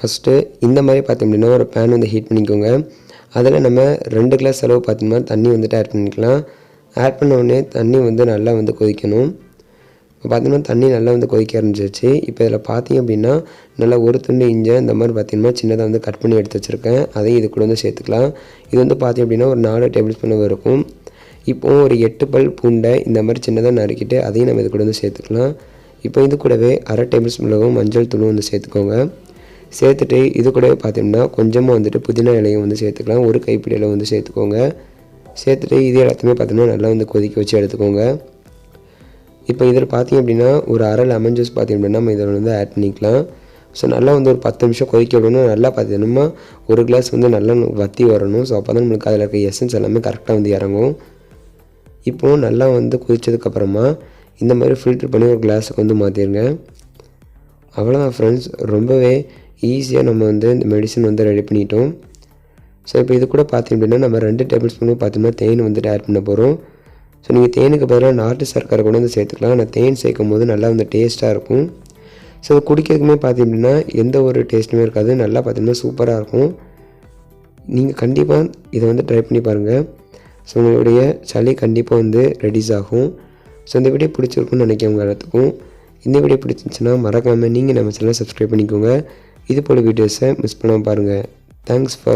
First இந்த மாதிரி பார்த்தோம் அப்படின்னா ஒரு பேன் வந்து ஹீட் பண்ணிக்கோங்க. அதில் நம்ம 2 கிளாஸ் அளவு பார்த்தோம்னா தண்ணி வந்துட்டு ஆட் பண்ணிக்கலாம். ஆட் பண்ண உடனே தண்ணி வந்து நல்லா வந்து கொதிக்கணும். இப்போ பார்த்தீங்கன்னா தண்ணி நல்லா வந்து கொதிக்க ஆரம்பிச்சிருச்சு. இப்போ இதில் பார்த்தீங்க அப்படின்னா நல்லா ஒரு துண்டு இஞ்சி இந்த மாதிரி பார்த்தீங்கன்னா சின்னதாக வந்து கட் பண்ணி எடுத்து வச்சுருக்கேன். அதையும் இது கூட வந்து சேர்த்துக்கலாம். இது வந்து பார்த்தீங்க அப்படின்னா ஒரு 4 டேபிள் ஸ்பூன் இருக்கும். இப்போது ஒரு 8 பல் பூண்டை இந்த மாதிரி சின்னதாக நறுக்கிட்டு அதையும் நம்ம இது கூட வந்து சேர்த்துக்கலாம். இப்போ இது கூடவே 1/2 டேபிள் ஸ்பூன் அளவு மஞ்சள் தூளும் வந்து சேர்த்துக்கோங்க. சேர்த்துட்டு இது கூடவே பார்த்தீங்கன்னா கொஞ்சமாக வந்துட்டு புதினா இலையும் வந்து சேர்த்துக்கலாம். ஒரு கைப்பிடி அளவு வந்து சேர்த்துக்கோங்க. சேர்த்துட்டு இது எல்லாத்தையுமே பார்த்தீங்கன்னா நல்லா வந்து கொதிக்க வச்சு எடுத்துக்கோங்க. இப்போ இதில் பார்த்தீங்க அப்படின்னா ஒரு 1/2 லெமன் ஜூஸ் பார்த்தீங்க அப்படின்னா நம்ம இதில் வந்து ஆட் பண்ணிக்கலாம். ஸோ நல்லா வந்து ஒரு 10 நிமிஷம் கொதிக்க விடணும். நல்லா பார்த்தீங்கன்னா ஒரு கிளாஸ் வந்து நல்லா வற்றி வரணும். ஸோ அப்போ தான் நம்மளுக்கு அதில் இருக்க எசன்ஸ் எல்லாமே கரெக்டாக வந்து இறங்கும். இப்போது நல்லா வந்து கொதிச்சதுக்கப்புறமா இந்த மாதிரி ஃபில்ட்ரு பண்ணி ஒரு கிளாஸுக்கு வந்து மாற்றிடுங்க. அவ்வளோதான் ஃப்ரெண்ட்ஸ், ரொம்பவே ஈஸியாக நம்ம வந்து இந்த மெடிசன் வந்து ரெடி பண்ணிட்டோம். ஸோ இப்போ இது கூட பார்த்தீங்க அப்படின்னா நம்ம 2 டேபிள் ஸ்பூனும் பார்த்தீங்கன்னா தேன் வந்துட்டு ஆட் பண்ண போகிறோம். ஸோ நீங்கள் தேனுக்கு பதிலாக நாட்டு சர்க்கரை கூட வந்து சேர்த்துக்கலாம். ஆனால் தேன் சேர்க்கும் போது நல்லா வந்து டேஸ்ட்டாக இருக்கும். ஸோ அது குடிக்கிறதுக்குமே பார்த்தீங்க அப்படின்னா எந்த ஒரு டேஸ்ட்டுமே இருக்காது. நல்லா பார்த்தீங்கன்னா சூப்பராக இருக்கும். நீங்கள் கண்டிப்பாக இதை வந்து ட்ரை பண்ணி பாருங்கள். ஸோ உங்களுடைய சளி கண்டிப்பாக வந்து ரெடியூஸ் ஆகும். ஸோ இந்த வீடியோ பிடிச்சிருக்குன்னு நினைக்கிறேன் உங்கள் எல்லாத்துக்கும். இந்த வீடியோ பிடிச்சிருந்துச்சுன்னா மறக்காமல் நீங்கள் நம்ம சேனலை சப்ஸ்கிரைப் பண்ணிக்கோங்க. இது போல் வீடியோஸை மிஸ் பண்ணாமல் பாருங்கள். Thanks for